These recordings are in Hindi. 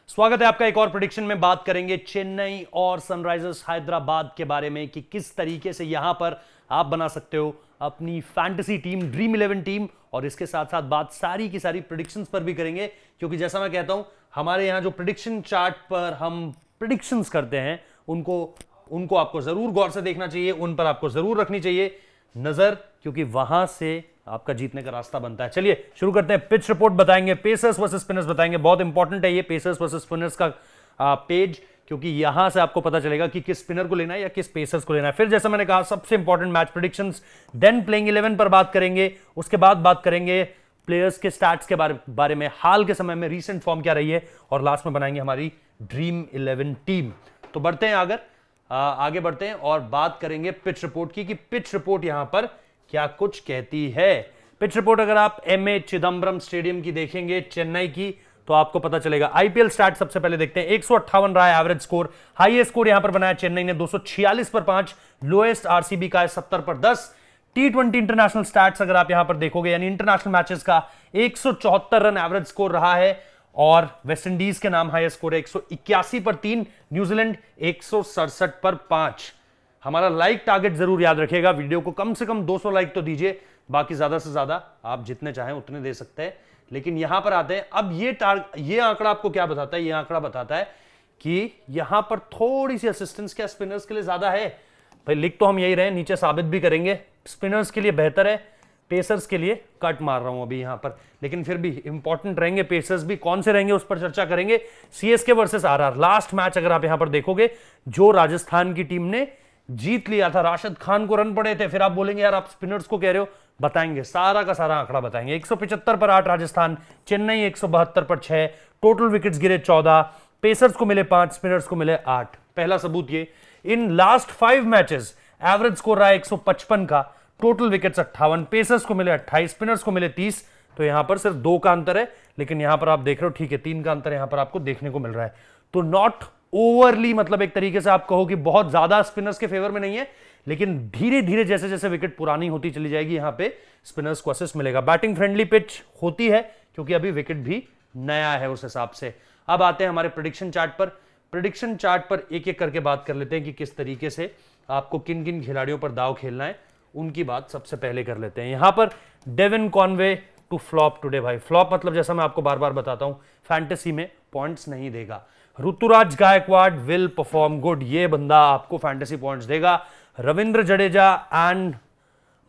स्वागत है आपका एक और प्रेडिक्शन में। बात करेंगे चेन्नई और सनराइजर्स हैदराबाद के बारे में कि किस तरीके से यहां पर आप बना सकते हो अपनी फैंटेसी टीम, ड्रीम 11 टीम। और इसके साथ साथ बात सारी की सारी प्रेडिक्शंस पर भी करेंगे, क्योंकि जैसा मैं कहता हूं हमारे यहां जो प्रेडिक्शन चार्ट पर हम प्रेडिक्शंस करते हैं उनको आपको जरूर गौर से देखना चाहिए, उन पर आपको जरूर रखनी चाहिए नजर, क्योंकि वहां से आपका जीतने का रास्ता बनता है। चलिए शुरू करते हैं। पिच रिपोर्ट बताएंगे, पेसर्स वर्सेस स्पिनर्स बताएंगे। बहुत इंपॉर्टेंट है ये पेसर्स वर्सेस स्पिनर्स का पेज, क्योंकि यहां से आपको पता चलेगा कि किस स्पिनर को लेना है या किस पेसर्स को लेना है। फिर जैसा मैंने कहा सबसे important match predictions, than playing 11 पर बात करेंगे। उसके बाद बात करेंगे प्लेयर्स के स्टैट्स के बारे में, हाल के समय में रीसेंट फॉर्म क्या रही है, और लास्ट में बनाएंगे हमारी ड्रीम 11 टीम। तो बढ़ते हैं आगे बढ़ते हैं और बात करेंगे पिच रिपोर्ट की कि पिच रिपोर्ट यहां पर क्या कुछ कहती है। पिच रिपोर्ट अगर आप एमए चिदम्बरम स्टेडियम की देखेंगे चेन्नई की, तो आपको पता चलेगा। आईपीएल स्टार्ट सबसे पहले देखते हैं। 158 रहा है एवरेज स्कोर। हाईएस्ट स्कोर यहां पर बनाया चेन्नई ने 246 पर 5, लोएस्ट आरसीबी का है 70 पर 10। T20 इंटरनेशनल स्टैट्स अगर आप यहां पर देखोगे, यानी इंटरनेशनल मैचेस का 174 रन एवरेज स्कोर रहा है, और वेस्ट इंडीज के नाम हाईएस्ट स्कोर है 181 पर 3, न्यूजीलैंड 167 पर 5। हमारा लाइक टारगेट जरूर याद रखिएगा, वीडियो को कम से कम 200 लाइक तो दीजिए, बाकी ज्यादा से ज्यादा आप जितने चाहें उतने दे सकते हैं। लेकिन यहां पर आते हैं। अब ये आंकड़ा आपको क्या बताता है? ये आंकड़ा बताता है कि यहां पर थोड़ी सी असिस्टेंस क्या स्पिनर्स के लिए ज्यादा है। भाई लिख तो हम यही रहे, नीचे साबित भी करेंगे। स्पिनर्स के लिए बेहतर है, पेसर्स के लिए कट मार रहा हूं अभी यहां पर, लेकिन फिर भी इंपॉर्टेंट रहेंगे पेसर्स भी। कौन से रहेंगे उस पर चर्चा करेंगे। CSK versus RR last match अगर आप यहां पर देखोगे, जो राजस्थान की टीम ने जीत लिया था, राशिद खान को रन पड़े थे। फिर आप बोलेंगे यार आप स्पिनर्स को कह रहे हो, बताएंगे सारा का सारा आंकड़ा बताएंगे। 175 पर 8 राजस्थान, चेन्नई 172 पर 6, टोटल विकेट्स गिरे 14, पेसर्स को मिले 5, स्पिनर्स को मिले 8। पहला सबूत ये, in last 5 matches average score रहा है 155 का, टोटल विकेट्स 58, पेसर्स को मिले 28, स्पिनर्स को मिले 30। तो यहां पर सिर्फ 2 का अंतर है, लेकिन यहां पर आप देख रहे हो ठीक है 3 का अंतर यहां पर आपको देखने को मिल रहा है। तो नॉट ओवरली, मतलब एक तरीके से आप कहो कि बहुत ज्यादा स्पिनर्स के फेवर में नहीं है, लेकिन धीरे धीरे जैसे जैसे विकेट पुरानी होती चली जाएगी यहां पे स्पिनर्स को असिस्ट मिलेगा। बैटिंग फ्रेंडली पिच होती है, क्योंकि अभी विकेट भी नया है उस हिसाब से। अब आते हैं हमारे प्रेडिक्शन चार्ट पर। प्रेडिक्शन चार्ट पर एक एक करके बात कर लेते हैं कि किस तरीके से आपको किन किन खिलाड़ियों पर दाव खेलना है, उनकी बात सबसे पहले कर लेते हैं। यहां पर Devon Conway to flop today. भाई फ्लॉप मतलब जैसा मैं आपको बार बार बताता हूं, फैंटेसी में पॉइंट्स नहीं देगा। Ruturaj Gaikwad will perform good, ये बंदा आपको फैंटेसी पॉइंट्स देगा। Ravindra Jadeja and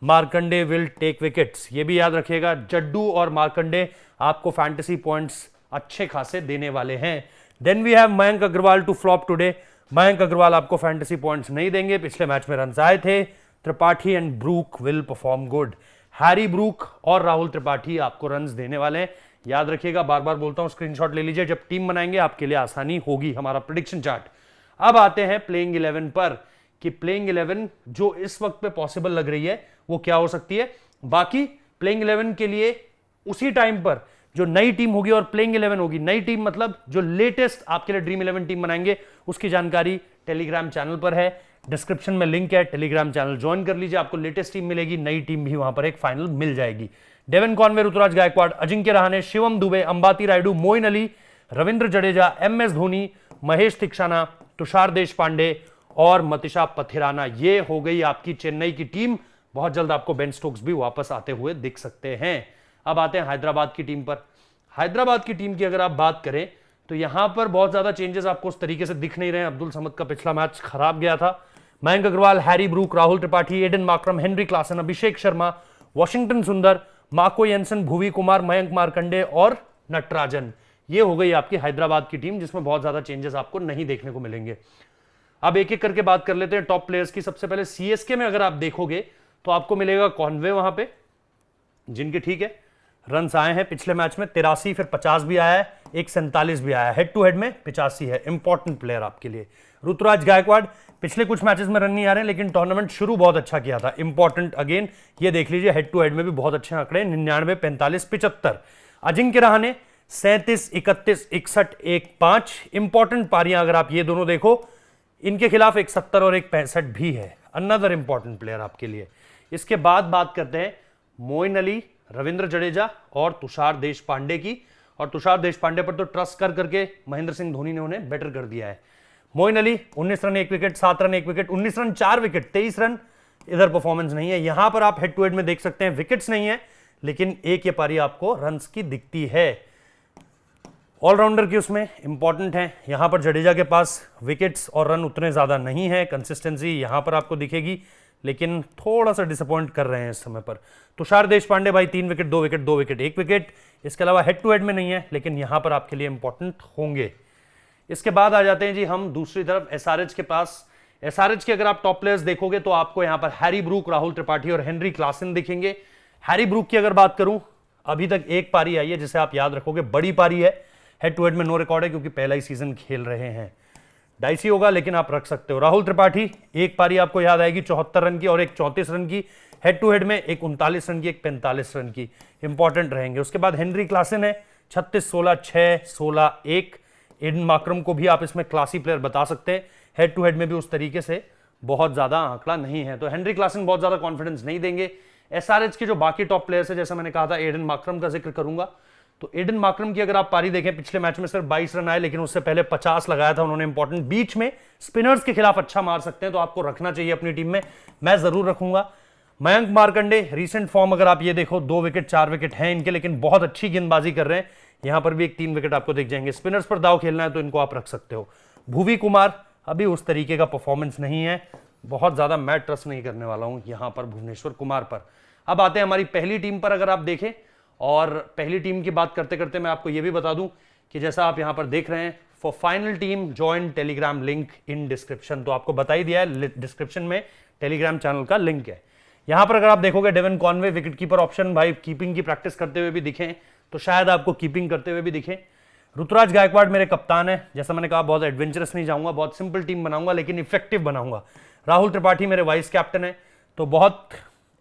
Markande will take wickets, ये भी याद रखिएगा। जड्डू और मार्कंडे आपको फैंटेसी पॉइंट्स अच्छे खासे देने वाले हैं। Then we have Mayank Agarwal to flop today. Mayank Agarwal आपको फैंटेसी पॉइंट्स नहीं देंगे, पिछले मैच में रन आए थे। Tripathi and Brook will perform good. Harry Brook और राहुल त्रिपाठी आपको रन्स देने वाले हैं, याद रखिएगा। बार बार बोलता हूं, स्क्रीनशॉट ले लीजिए, जब टीम बनाएंगे आपके लिए आसानी होगी। हमारा प्रेडिक्शन चार्ट। अब आते हैं प्लेइंग 11 पर कि प्लेइंग 11 जो इस वक्त पे पॉसिबल लग रही है वो क्या हो सकती है। बाकी प्लेइंग 11 के लिए उसी टाइम पर जो नई टीम होगी और प्लेइंग 11 होगी, नई टीम मतलब जो लेटेस्ट आपके लिए ड्रीम 11 टीम बनाएंगे, उसकी जानकारी टेलीग्राम चैनल पर है, डिस्क्रिप्शन में लिंक है, टेलीग्राम चैनल ज्वाइन कर लीजिए, आपको लेटेस्ट टीम मिलेगी, नई टीम भी वहां पर एक फाइनल मिल जाएगी। Devon Conway, Ruturaj Gaikwad, Ajinkya Rahane, Shivam Dube, Ambati Rayudu, Moeen Ali, Ravindra Jadeja, MS Dhoni, Maheesh Theekshana, Tushar Deshpande और मतीशा पथिराना, ये हो गई आपकी चेन्नई की टीम। बहुत जल्द आपको बेन स्टोक्स भी वापस आते हुए दिख सकते हैं। अब आते हैं हैदराबाद की टीम पर। हैदराबाद की टीम की अगर आप बात करें तो यहां पर बहुत ज्यादा चेंजेस आपको उस तरीके से दिख नहीं रहे हैं। अब्दुल समद का पिछला मैच खराब गया था। Mayank Agarwal, Harry Brook, Rahul Tripathi, Aiden Markram, Heinrich Klaasen, Abhishek Sharma, Washington Sundar, Marco Jansen, Bhuvi Kumar, Mayank Markande और नटराजन, ये हो गई आपकी हैदराबाद की टीम, जिसमें बहुत ज्यादा चेंजेस आपको नहीं देखने को मिलेंगे। अब एक एक करके बात कर लेते हैं टॉप प्लेयर्स की। सबसे पहले सीएसके में अगर आप देखोगे तो आपको मिलेगा कॉनवे वहां पे, जिनके ठीक है रन आए हैं पिछले मैच में 83, फिर 50 भी आया है, एक 47 भी आया है, हेड टू हेड में 85 है। इंपॉर्टेंट प्लेयर आपके लिए। ऋतुराज गायकवाड़, पिछले कुछ मैचेस में रन नहीं आ रहे हैं, लेकिन टूर्नामेंट शुरू बहुत अच्छा किया था। इंपॉर्टेंट अगेन, ये देख लीजिए, हेड टू हेड में भी बहुत अच्छे आंकड़े, 99, 45, 75। अजिंक्य रहाणे 37, 31, 61, 1, 5। इंपॉर्टेंट पारियां अगर आप ये दोनों देखो, इनके खिलाफ एक 70 और एक 65 भी है। अनदर इंपॉर्टेंट प्लेयर आपके लिए। इसके बाद बात करते हैं मोइन अली, रविंद्र जडेजा और तुषार देशपांडे की। और तुषार देशपांडे पर तो ट्रस्ट कर करके महेंद्र सिंह धोनी ने उन्हें बेटर कर दिया है। Moeen Ali 19 run 1 wicket, 7 run 1 wicket, 19 run 4 wicket, 23 run, इधर परफॉर्मेंस नहीं है। यहां पर आप हेड टू हेड में देख सकते हैं विकेट्स नहीं है, लेकिन एक ये पारी आपको रन्स की दिखती है। ऑलराउंडर की उसमें इंपॉर्टेंट है, यहां पर जडेजा के पास विकेट्स और रन उतने ज्यादा नहीं है, कंसिस्टेंसी यहां पर आपको दिखेगी, लेकिन थोड़ा सा डिसअपॉइंट कर रहे हैं इस समय पर। तुषार देशपांडे भाई 3 विकेट 2 विकेट 2 विकेट 1 विकेट, इसके अलावा हेड टू हेड में नहीं है, लेकिन यहां पर आपके लिए इंपॉर्टेंट होंगे। इसके बाद आ जाते हैं जी हम दूसरी तरफ एसआरएच के पास। एसआरएच के अगर आप टॉप प्लेयर्स देखोगे तो आपको यहां पर हैरी ब्रूक, राहुल त्रिपाठी और हेनरी क्लासन दिखेंगे। हैरी ब्रूक की अगर बात करूं, अभी तक एक पारी आई है जिसे आप याद रखोगे, बड़ी पारी है, हेड टू हेड में नो रिकॉर्ड है क्योंकि पहला ही सीजन खेल रहे हैं, डाइसी होगा लेकिन आप रख सकते हो। राहुल त्रिपाठी एक पारी आपको याद आएगी 74 रन की और एक 34 रन की, हेड टू हेड में एक 39 रन की एक 45 रन की, इंपॉर्टेंट रहेंगे। उसके बाद हेनरी क्लासन है 36 16 6 16 1। एडन मार्क्रम को भी आप इसमें क्लासी प्लेयर बता सकते हैं, हेड टू हेड में भी उस तरीके से बहुत ज्यादा आंकड़ा नहीं है, तो हेनरी क्लासन बहुत ज्यादा कॉन्फिडेंस नहीं देंगे। एसआरएच के जो बाकी टॉप प्लेयर्स है, जैसा मैंने कहा था एडन मार्क्रम का जिक्र करूंगा, तो एडन मार्क्रम की अगर आप पारी देखें, पिछले मैच में सिर्फ 22 रन आए, लेकिन उससे पहले 50 लगाया था उन्होंने इंपॉर्टेंट। बीच में स्पिनर्स के खिलाफ अच्छा मार सकते हैं, तो आपको रखना चाहिए अपनी टीम में, मैं जरूर रखूंगा। मयंक मार्कंडे रीसेंट फॉर्म अगर आप ये देखो, 2 विकेट 4 विकेट हैं इनके, लेकिन बहुत अच्छी गेंदबाजी कर रहे हैं, यहां पर भी एक 3 विकेट आपको दिख जाएंगे। स्पिनर्स पर दाव खेलना है तो इनको आप रख सकते हो। भुवी कुमार अभी उस तरीके का परफॉर्मेंस नहीं है, बहुत ज्यादा मैं ट्रस्ट नहीं करने वाला हूं यहां पर भुवनेश्वर कुमार पर। अब आते हैं हमारी पहली टीम पर, अगर आप देखें, और पहली टीम की बात करते करते मैं आपको यह भी बता दूं कि जैसा आप यहां पर देख रहे हैं, for final team join Telegram link in description, तो आपको बता ही दिया है डिस्क्रिप्शन में टेलीग्राम चैनल का लिंक है। यहां पर अगर आप देखोगे Devon Conway wicket keeper option, भाई कीपिंग की प्रैक्टिस करते हुए भी दिखे तो शायद आपको कीपिंग करते हुए भी दिखे। ऋतुराज गायकवाड़ मेरे कप्तान है, जैसा मैंने कहा बहुत एडवेंचरस नहीं जाऊंगा, बहुत सिंपल टीम बनाऊंगा लेकिन इफेक्टिव बनाऊंगा। राहुल त्रिपाठी मेरे वाइस कैप्टन है, तो बहुत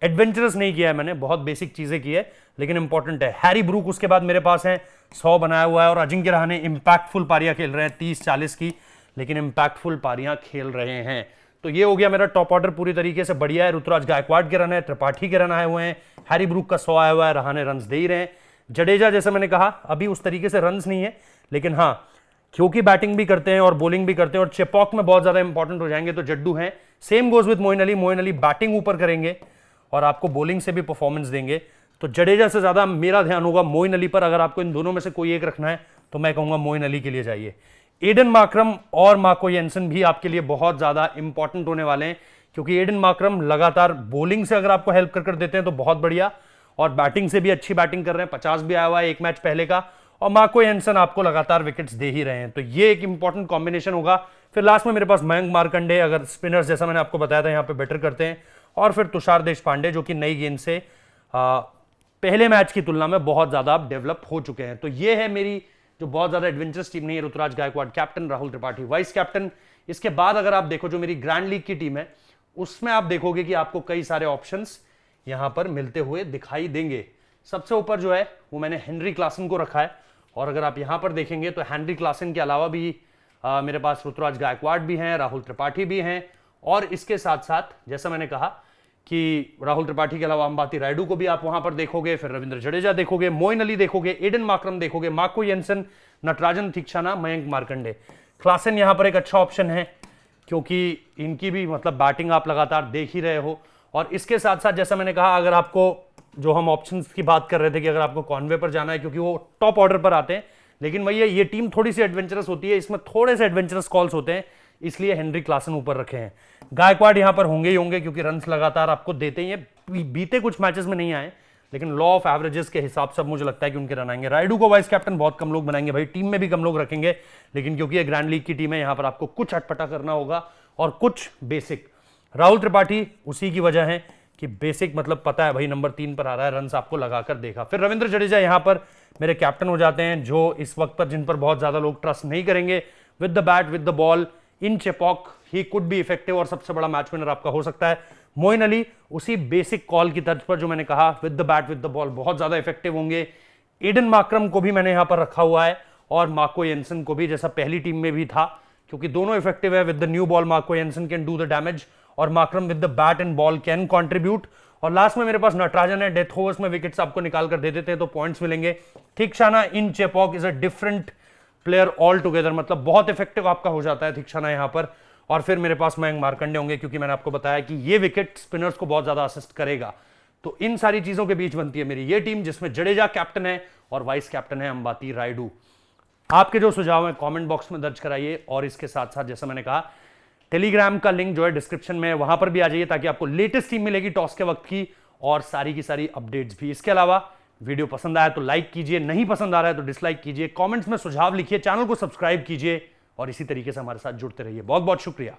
एडवेंचरस नहीं किया है मैंने, बहुत बेसिक चीजें की है लेकिन इंपॉर्टेंट है। हैरी ब्रूक उसके बाद मेरे पास है, 100 बनाया हुआ है, और अजिंक्य रहाणे इंपैक्टफुल पारियां खेल रहे हैं 30-40 की, लेकिन इंपैक्टफुल पारियां खेल रहे हैं। तो ये हो गया मेरा टॉप ऑर्डर पूरी तरीके से बढ़िया है। ऋतुराज गायकवाड़ के रन है, त्रिपाठी के रन आए हुए हैं, हैरी ब्रूक का 100 आया हुआ है, रहाणे रन दे ही रहे हैं। जडेजा जैसे मैंने कहा अभी उस तरीके से रन नहीं है, लेकिन हाँ क्योंकि बैटिंग भी करते हैं और बॉलिंग भी करते हैं और चेपॉक में बहुत ज्यादा इंपॉर्टेंट हो जाएंगे, तो जड्डू हैं। Same goes with Moeen Ali, Moeen Ali batting ऊपर करेंगे और आपको बॉलिंग से भी परफॉर्मेंस देंगे, तो जडेजा से ज्यादा मेरा ध्यान होगा मोइन अली पर। अगर आपको इन दोनों में से कोई एक रखना है तो मैं कहूंगा मोइन अली के लिए जाइए। एडन मार्क्रम और मार्को येंसन भी आपके लिए बहुत ज्यादा इंपॉर्टेंट होने वाले हैं, क्योंकि एडन मार्क्रम लगातार बॉलिंग से अगर आपको हेल्प कर देते हैं तो बहुत बढ़िया, और बैटिंग से भी अच्छी बैटिंग कर रहे हैं, 50 भी आया हुआ है एक मैच पहले का, और मार्को येंसन आपको लगातार विकेट्स दे ही रहे हैं, तो ये एक इंपॉर्टेंट कॉम्बिनेशन होगा। फिर लास्ट में मेरे पास मयंक मार्कंडे, अगर स्पिनर्स जैसा मैंने आपको बताया था यहाँ पे बेटर करते हैं, और फिर तुषार देशपांडे जो कि नई गेंद से पहले मैच की तुलना में बहुत ज्यादा डेवलप हो चुके हैं। तो ये है मेरी जो बहुत ज्यादा एडवेंचरस टीम नहीं है। Ruturaj Gaikwad captain, Rahul Tripathi vice captain. इसके बाद अगर आप देखो जो मेरी ग्रैंड लीग की टीम है, उसमें आप देखोगे कि आपको कई सारे ऑप्शंस यहां पर मिलते हुए दिखाई देंगे। सबसे ऊपर जो है वो मैंने हेनरी क्लासन को रखा है, और अगर आप यहां पर देखेंगे तो हेनरी क्लासन के अलावा भी मेरे पास ऋतुराज गायकवाड़ भी हैं, राहुल त्रिपाठी भी हैं, और इसके साथ साथ जैसा मैंने कहा कि राहुल त्रिपाठी के अलावा अंबाती रायडू को भी आप वहां पर देखोगे, फिर रविंद्र जडेजा देखोगे, मोइन अली देखोगे, एडन मार्क्रम देखोगे, Marco Jansen, Natarajan Theekshana, Mayank Markande. Klaasen यहां पर एक अच्छा ऑप्शन है क्योंकि इनकी भी मतलब बैटिंग आप लगातार देख ही रहे हो, और इसके साथ साथ जैसा मैंने कहा अगर आपको जो हम ऑप्शंस की बात कर रहे थे कि अगर आपको कॉनवे पर जाना है क्योंकि वो टॉप ऑर्डर पर आते हैं, लेकिन वही है ये टीम थोड़ी सी एडवेंचरस होती है, इसमें थोड़े से एडवेंचरस कॉल्स होते हैं, इसलिए हेनरी क्लासन ऊपर रखे हैं। गायकवाड़ यहां पर होंगे ही होंगे क्योंकि रन्स लगातार आपको देते ही हैं, बीते कुछ मैचेस में नहीं आए, लेकिन लॉ ऑफ एवरेजेस के हिसाब से मुझे लगता है कि उनके रन आएंगे। रायडू को वाइस कैप्टन बहुत कम लोग बनाएंगे भाई, टीम में भी कम लोग रखेंगे, लेकिन क्योंकि ये ग्रैंड लीग की टीम है, यहां पर आपको कुछ अटपटा करना होगा और कुछ बेसिक। राहुल त्रिपाठी उसी की वजह है कि बेसिक मतलब पता है भाई नंबर 3 पर आ रहा है, रन्स आपको लगाकर देखा। फिर रविंद्र जडेजा यहां पर मेरे कैप्टन हो जाते हैं, जो इस वक्त पर जिन पर बहुत ज्यादा लोग ट्रस्ट नहीं करेंगे। With the bat with the ball in Chepauk he could be effective और सबसे बड़ा मैच विनर आपका हो सकता है। मोइन अली उसी बेसिक कॉल की तर्ज पर जो मैंने कहा with the bat with the ball बहुत ज्यादा इफेक्टिव होंगे। एडन मार्क्रम को भी मैंने यहां पर रखा हुआ है, और मार्को येंसन को भी, जैसा पहली टीम में भी था, क्योंकि दोनों इफेक्टिव है। With the new ball Marco Jansen can do the damage और Markram with the bat and ball can contribute. और लास्ट में मेरे पास नटराजन है, डेथ ओवर्स में विकेट्स आपको निकाल कर दे देते हैं तो पॉइंट्स मिलेंगे। Theekshana in Chepauk is a different player all together, मतलब बहुत इफेक्टिव आपका हो जाता है थिकशाना यहां पर। और फिर मेरे पास मयंक मार्कंडे होंगे, क्योंकि मैंने आपको बताया कि ये विकेट स्पिनर्स को बहुत ज्यादा असिस्ट करेगा। तो इन सारी चीजों के बीच बनती है मेरी ये टीम, जिसमें जडेजा कैप्टन है और वाइस कैप्टन है अंबाती रायडू। आपके जो सुझाव हैं कमेंट बॉक्स में दर्ज कराइए, और इसके साथ साथ जैसा मैंने कहा टेलीग्राम का लिंक जो है डिस्क्रिप्शन में, वहां पर भी आ जाइए ताकि आपको लेटेस्ट टीम मिलेगी टॉस के वक्त की और सारी की सारी अपडेट्स भी। इसके अलावा वीडियो पसंद आया तो लाइक कीजिए, नहीं पसंद आ रहा है तो डिसलाइक कीजिए, कमेंट्स में सुझाव लिखिए, चैनल को सब्सक्राइब कीजिए और इसी तरीके से हमारे साथ जुड़ते रहिए। बहुत बहुत शुक्रिया।